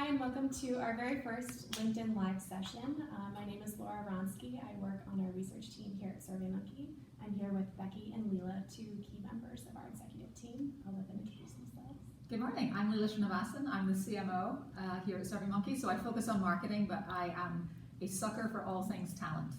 and welcome to our very first LinkedIn Live session. My name is Laura Wronski. I work on our research team here at SurveyMonkey. I'm here with Becky and Leela, two key members of our executive team. I'll let them introduce themselves. Good morning, I'm Leela Srinivasan. I'm the CMO here at SurveyMonkey, so I focus on marketing, but I am a sucker for all things talent.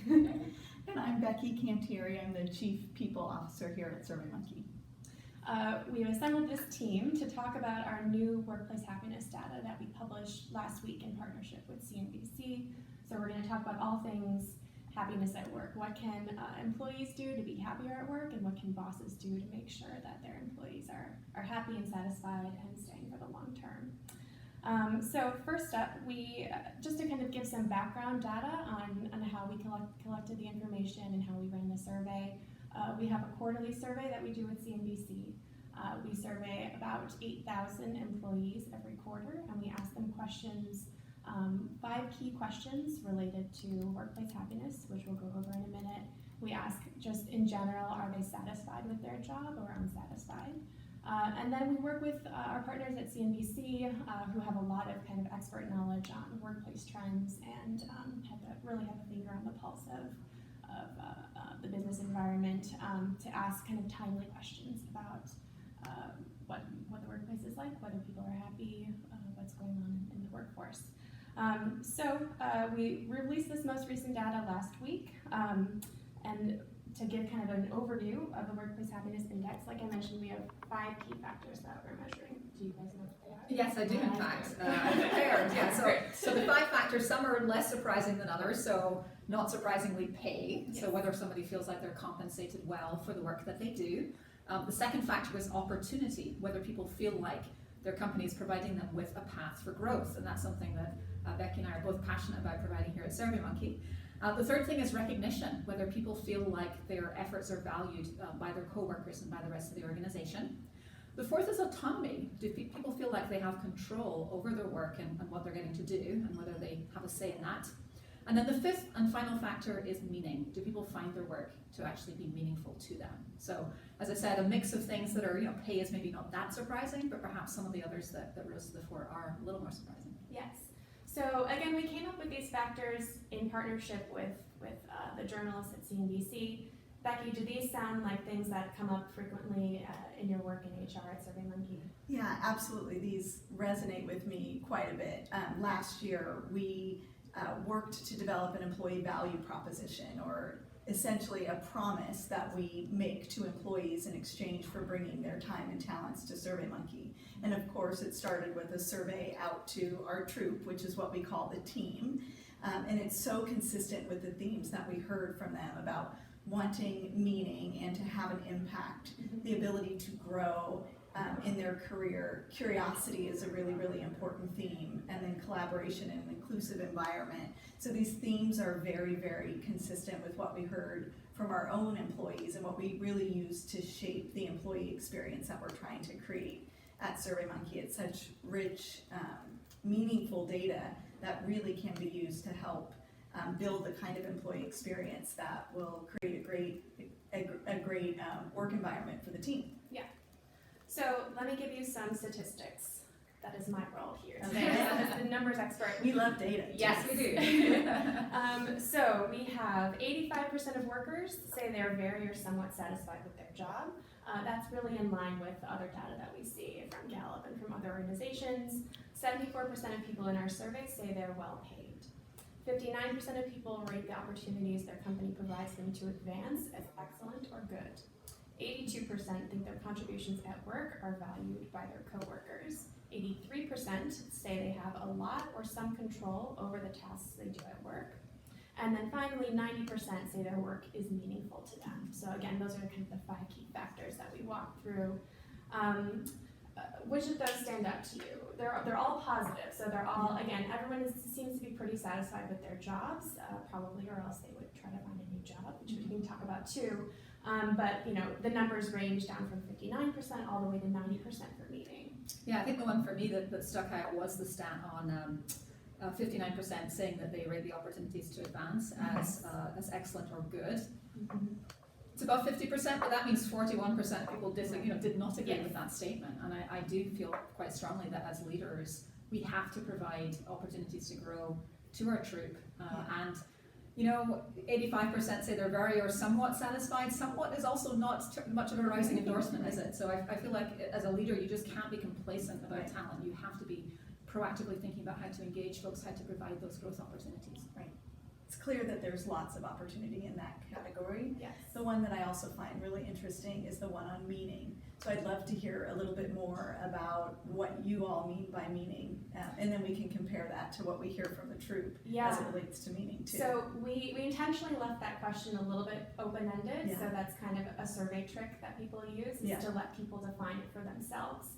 And I'm Rebecca Cantieri. I'm the Chief People Officer here at SurveyMonkey. We have assembled this team to talk about our new workplace happiness data that we published last week in partnership with CNBC. So we're going to talk about all things happiness at work. What can employees do to be happier at work, and what can bosses do to make sure that their employees are happy and satisfied and staying for the long term. So first up, we just to kind of give some background data on how we collected the information and how we ran the survey. We have a quarterly survey that we do with CNBC. We survey about 8,000 employees every quarter, and we ask them questions, 5 key questions related to workplace happiness, which we'll go over in a minute. We ask just in general, are they satisfied with their job or unsatisfied? And then we work with our partners at CNBC who have a lot of kind of expert knowledge on workplace trends and really have a finger on the pulse of the business environment to ask kind of timely questions about what the workplace is like, whether people are happy, what's going on in the workforce. So we released this most recent data last week, and to give kind of an overview of the Workplace Happiness Index, like I mentioned, we have 5 key factors that we're measuring. Do you guys know what they are? Yes, I do, in fact. I'm prepared. Yeah, so the 5 factors, some are less surprising than others, so not surprisingly pay, yes. So whether somebody feels like they're compensated well for the work that they do. The second factor is opportunity, whether people feel like their company is providing them with a path for growth, and that's something that Becky and I are both passionate about providing here at SurveyMonkey. The third thing is recognition, whether people feel like their efforts are valued by their co-workers and by the rest of the organization. The fourth is autonomy. Do people feel like they have control over their work and what they're getting to do, and whether they have a say in that? And then the fifth and final factor is meaning. Do people find their work to actually be meaningful to them? So, as I said, a mix of things that are, pay is maybe not that surprising, but perhaps some of the others that rose to the fore are a little more surprising. Yes. So again, we came up with these factors in partnership with the journalists at CNBC. Becky, do these sound like things that come up frequently in your work in HR at SurveyMonkey? Yeah, absolutely. These resonate with me quite a bit. Last year, we worked to develop an employee value proposition, or essentially a promise that we make to employees in exchange for bringing their time and talents to SurveyMonkey. And of course, it started with a survey out to our troop, which is what we call the team. And it's so consistent with the themes that we heard from them about wanting meaning and to have an impact, the ability to grow in their career. Curiosity is a really, really important theme, and then collaboration in an inclusive environment. So these themes are very, very consistent with what we heard from our own employees and what we really use to shape the employee experience that we're trying to create at SurveyMonkey. It's such rich, meaningful data that really can be used to help build the kind of employee experience that will create a great work environment for the team. Yeah. So let me give you some statistics. That is my role here today as the numbers expert. We love data. Yes, we do. So we have 85% of workers say they're very or somewhat satisfied with their job. That's really in line with other data that we see from Gallup and from other organizations. 74% of people in our survey say they're well paid. 59% of people rate the opportunities their company provides them to advance as excellent or good. 82% think their contributions at work are valued by their coworkers. 83% say they have a lot or some control over the tasks they do at work. And then finally, 90% say their work is meaningful to them. So again, those are kind of the 5 key factors that we walk through. Which of those stand out to you? They're all positive. So they're all, again, everyone seems to be pretty satisfied with their jobs, probably, or else they would try to find a new job, which we can talk about too. But the numbers range down from 59% all the way to 90% for meeting. Yeah, I think the one for me that stuck out was the stat on 59% saying that they rate the opportunities to advance as excellent or good. Mm-hmm. It's about 50%, but that means 41% of people did not agree with that statement. And I do feel quite strongly that as leaders, we have to provide opportunities to grow to our troop. And you know, 85% say they're very or somewhat satisfied. Somewhat is also not much of a rousing endorsement, is it? So I feel like as a leader, you just can't be complacent about talent. You have to be proactively thinking about how to engage folks, how to provide those growth opportunities. Right. It's clear that there's lots of opportunity in that category. Yes. The one that I also find really interesting is the one on meaning. So I'd love to hear a little bit more about what you all mean by meaning, and then we can compare that to what we hear from the troop as it relates to meaning too. So we intentionally left that question a little bit open-ended, so that's kind of a survey trick that people use, is to let people define it for themselves.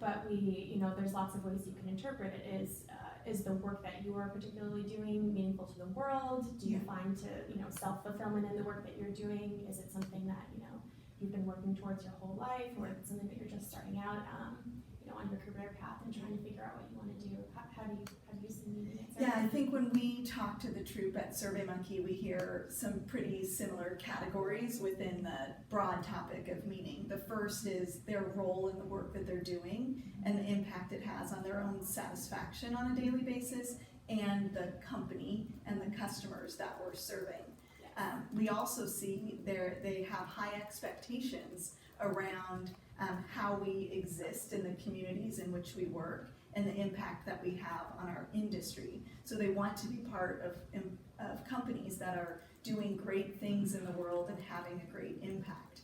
But there's lots of ways you can interpret it. Is the work that you are particularly doing meaningful to the world? Do you find self-fulfillment in the work that you're doing? Is it something that you've been working towards your whole life, or it's something that you're just starting out on your career path and trying to figure out what you want to do? How do you see meaning? Yeah, I think when we talk to the troop at SurveyMonkey, we hear some pretty similar categories within the broad topic of meaning. The first is their role in the work that they're doing and the impact it has on their own satisfaction on a daily basis and the company and the customers that we're serving. We also see they have high expectations around how we exist in the communities in which we work and the impact that we have on our industry. So they want to be part of companies that are doing great things in the world and having a great impact.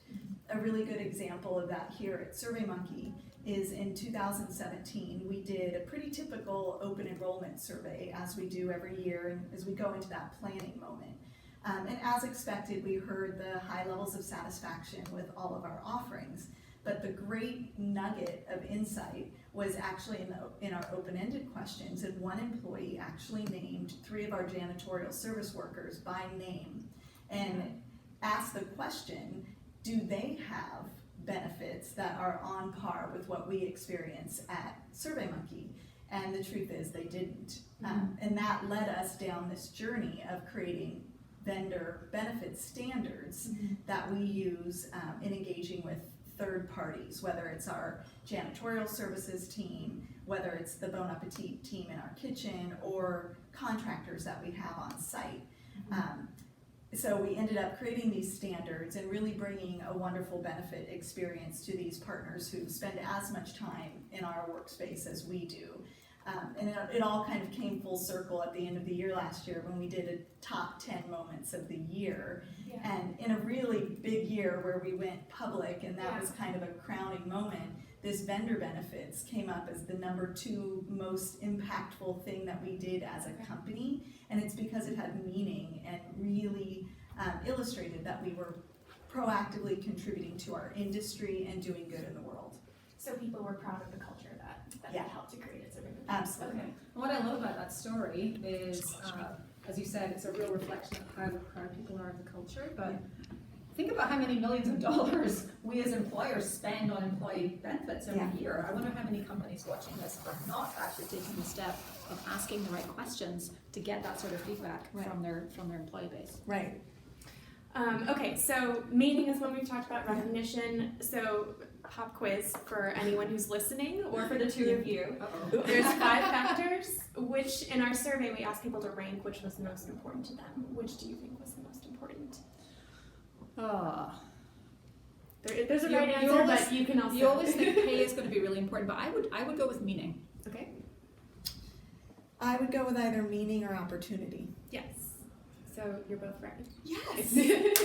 A really good example of that here at SurveyMonkey is in 2017, we did a pretty typical open enrollment survey, as we do every year and as we go into that planning moment. And as expected, we heard the high levels of satisfaction with all of our offerings. But the great nugget of insight was actually in our open-ended questions, and one employee actually named 3 of our janitorial service workers by name and asked the question, do they have benefits that are on par with what we experience at SurveyMonkey? And the truth is they didn't. And that led us down this journey of creating vendor benefit standards that we use in engaging with third parties, whether it's our janitorial services team, whether it's the Bon Appetit team in our kitchen, or contractors that we have on site. So we ended up creating these standards and really bringing a wonderful benefit experience to these partners who spend as much time in our workspace as we do. And it all kind of came full circle at the end of the year last year when we did a top 10 moments of the year. And in a really big year where we went public, and that was kind of a crowning moment, this vendor benefits came up as the #2 most impactful thing that we did as a company. And it's because it had meaning and really illustrated that we were proactively contributing to our industry and doing good in the world. So people were proud of the culture that helped to create it. Absolutely. Okay. What I love about that story is, as you said, it's a real reflection of how proud people are of the culture. But think about how many millions of dollars we as employers spend on employee benefits every year. I wonder how many companies watching this are not actually taking the step of asking the right questions to get that sort of feedback from their employee base. Right. Okay, so meaning is one we've talked about, recognition. So pop quiz for anyone who's listening, or for the 2 of you. There's 5 factors, which in our survey we asked people to rank which was the most important to them. Which do you think was the most important? There's a right answer, but you can also... You always think pay is going to be really important, but I would go with meaning. Okay. I would go with either meaning or opportunity. Yes. So you're both right. Yes. It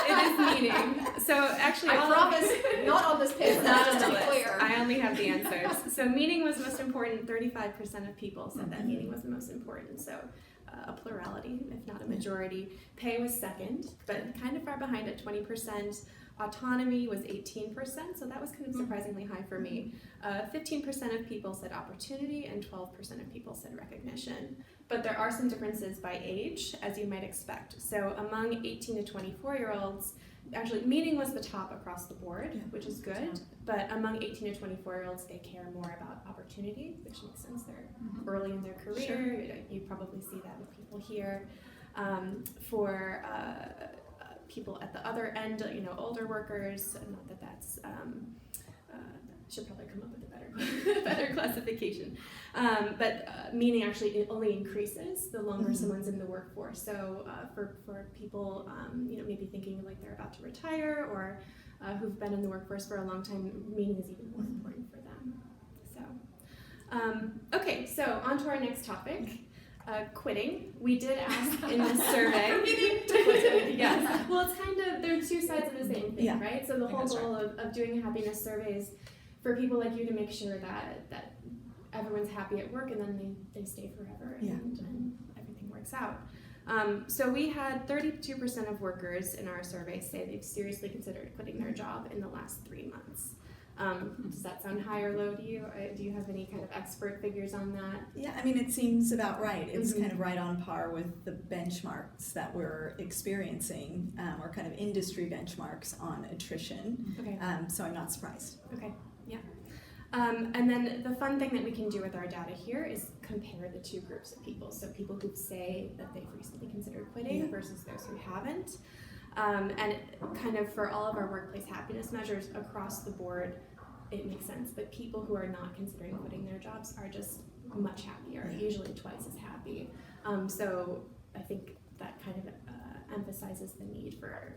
is meaning. So actually, I promise, not on this page. Not on just the to be list. clear. I only have the answers. So meaning was most important. 35% of people said that meaning was the most important. So a plurality, if not a majority. Pay was second, but kind of far behind at 20%. Autonomy was 18%, so that was kind of surprisingly high for me. 15% of people said opportunity, and 12% of people said recognition. But there are some differences by age, as you might expect. So among 18 to 24-year-olds, actually meaning was the top across the board, which is good. But among 18 to 24-year-olds, they care more about opportunity, which makes sense. They're early in their career. Sure. You probably see that with people here. For people at the other end, older workers, not that that's, should probably come up with a better better classification. Meaning actually it only increases the longer someone's in the workforce. So for people, maybe thinking like they're about to retire or who've been in the workforce for a long time, meaning is even more important for them. So, okay, so on to our next topic. Quitting. We did ask in the survey. Yes. Well, it's kind of, they're two sides of the same thing, right? So the whole goal of doing a happiness survey is for people like you to make sure that everyone's happy at work and then they stay forever and everything works out. So we had 32% of workers in our survey say they've seriously considered quitting their job in the last 3 months. Does that sound high or low to you? Do you have any kind of expert figures on that? Yeah, I mean, it seems about right. It's kind of right on par with the benchmarks that we're experiencing, or kind of industry benchmarks on attrition. Okay. So I'm not surprised. Okay, yeah. And then the fun thing that we can do with our data here is compare the two groups of people. So people who say that they've recently considered quitting versus those who haven't. And kind of for all of our workplace happiness measures across the board, it makes sense. But people who are not considering quitting their jobs are just much happier, usually twice as happy. So I think that kind of emphasizes the need for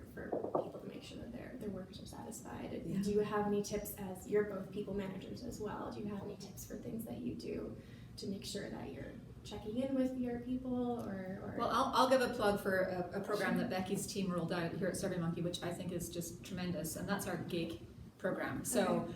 people to make sure that their workers are satisfied. Yeah. Do you have any tips, as you're both people managers as well, do you have any tips for things that you do to make sure that you're checking in with your people or... Well, I'll give a plug for a program that Becky's team rolled out here at SurveyMonkey, which I think is just tremendous, and that's our gig program. So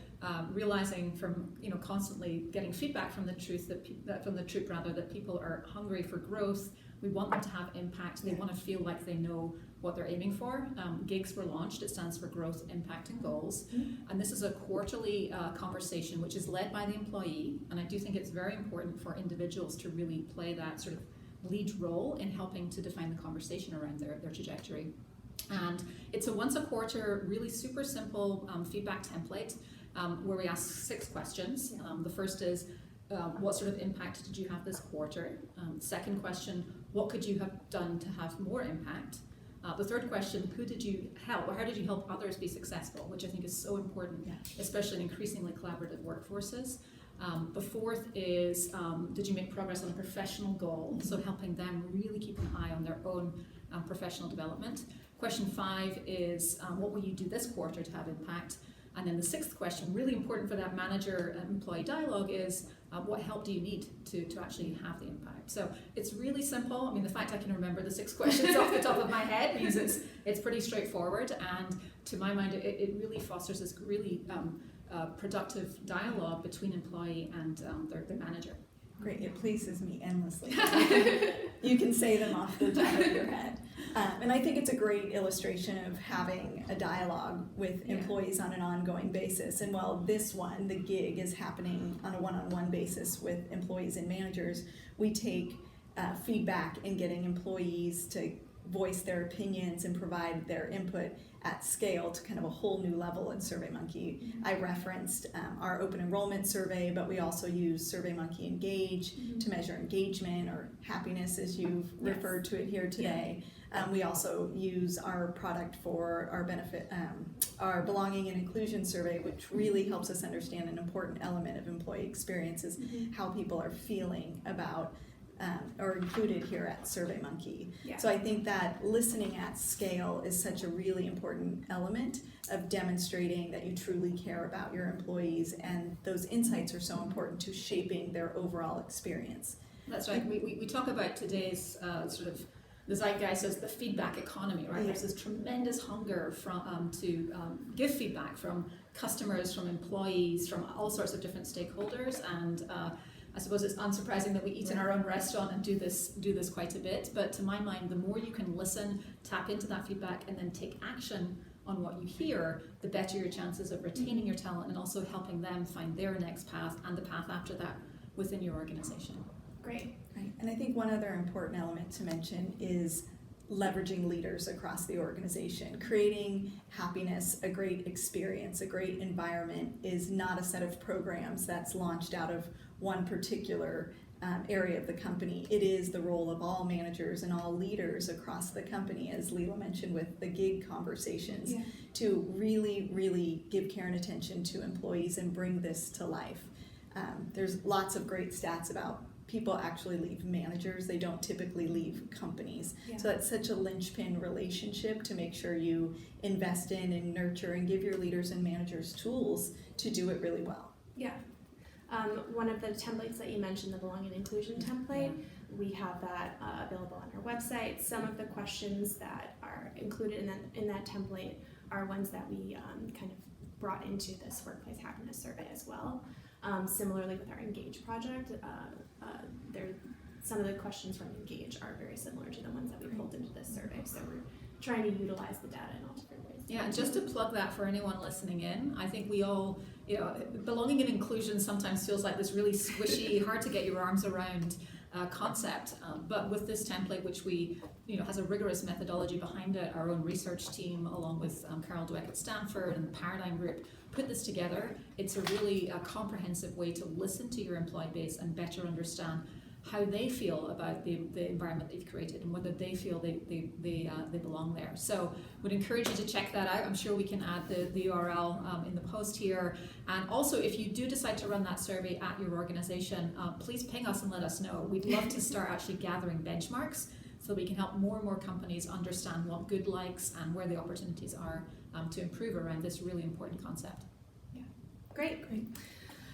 realizing from constantly getting feedback from the troop that people are hungry for growth. We want them to have impact. They want to feel like they know what they're aiming for. Gigs were launched. It stands for Growth, Impact, and Goals. And this is a quarterly conversation which is led by the employee. And I do think it's very important for individuals to really play that sort of lead role in helping to define the conversation around their trajectory. And it's a once a quarter, really super simple feedback template where we ask 6 questions. The first is, what sort of impact did you have this quarter? Second question, what could you have done to have more impact? The third question, who did you help, or how did you help others be successful, which I think is so important, especially in increasingly collaborative workforces. The fourth is, did you make progress on a professional goal? So helping them really keep an eye on their own professional development. Question 5 is, what will you do this quarter to have impact? And then the 6th question, really important for that manager-employee dialogue, is what help do you need to actually have the impact? So it's really simple. I mean, the fact I can remember the 6 questions off the top of my head means it's pretty straightforward. And to my mind, it really fosters this really productive dialogue between employee and their manager. Great, it pleases me endlessly. You can say them off the top of your head. And I think it's a great illustration of having a dialogue with employees on an ongoing basis. And while this one, the gig, is happening on a one-on-one basis with employees and managers, we take feedback in getting employees to voice their opinions and provide their input at scale to kind of a whole new level in SurveyMonkey. I referenced our open enrollment survey, but we also use SurveyMonkey Engage to measure engagement or happiness, as you've referred to it here today. We also use our product for our benefit, our belonging and inclusion survey, which really helps us understand an important element of employee experiences, how people are feeling about or included here at SurveyMonkey. So I think that listening at scale is such a really important element of demonstrating that you truly care about your employees, and those insights are so important to shaping their overall experience. That's right. We talk about today's sort of the zeitgeist as the feedback economy, right? There's this tremendous hunger to give feedback from customers, from employees, from all sorts of different stakeholders, and I suppose it's unsurprising that we eat in our own restaurant and do this quite a bit. But to my mind, the more you can listen, tap into that feedback, and then take action on what you hear, the better your chances of retaining your talent and also helping them find their next path and the path after that within your organization. Great. Right. And I think one other important element to mention is leveraging leaders across the organization. Creating happiness, a great experience, a great environment is not a set of programs that's launched out of one particular area of the company. It is the role of all managers and all leaders across the company, as Leela mentioned with the gig conversations, to really, really give care and attention to employees and bring this to life. There's lots of great stats about people actually leave managers. They don't typically leave companies. Yeah. So that's such a linchpin relationship to make sure you invest in and nurture and give your leaders and managers tools to do it really well. Yeah. One of the templates that you mentioned, the belonging and inclusion template, we have that available on our website. Some of the questions that are included in that template are ones that we kind of brought into this workplace happiness survey as well. Similarly with our Engage project, some of the questions from Engage are very similar to the ones that we pulled into this survey. So we're trying to utilize the data in all different ways. Yeah, and just to plug that for anyone listening in, I think we all, belonging and inclusion sometimes feels like this really squishy, hard to get your arms around concept. But with this template, which we, has a rigorous methodology behind it, our own research team, along with Carol Dweck at Stanford and the Paradigm Group, put this together. It's a really comprehensive way to listen to your employee base and better understand how they feel about the environment they've created and whether they feel they belong there. So would encourage you to check that out. I'm sure we can add the URL in the post here. And also, if you do decide to run that survey at your organization, please ping us and let us know. We'd love to start actually gathering benchmarks so we can help more and more companies understand what good likes and where the opportunities are to improve around this really important concept. Yeah, great.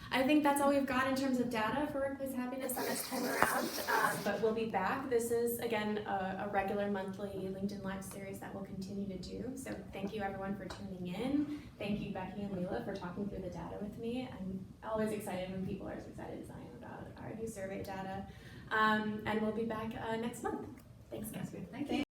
I think that's all we've got in terms of data for workplace happiness on this time around, but we'll be back. This is, again, a regular monthly LinkedIn Live series that we'll continue to do. So thank you everyone for tuning in. Thank you, Becky and Leela, for talking through the data with me. I'm always excited when people are as excited as I am about our new survey data. And we'll be back next month. Thanks, guys. Thank you.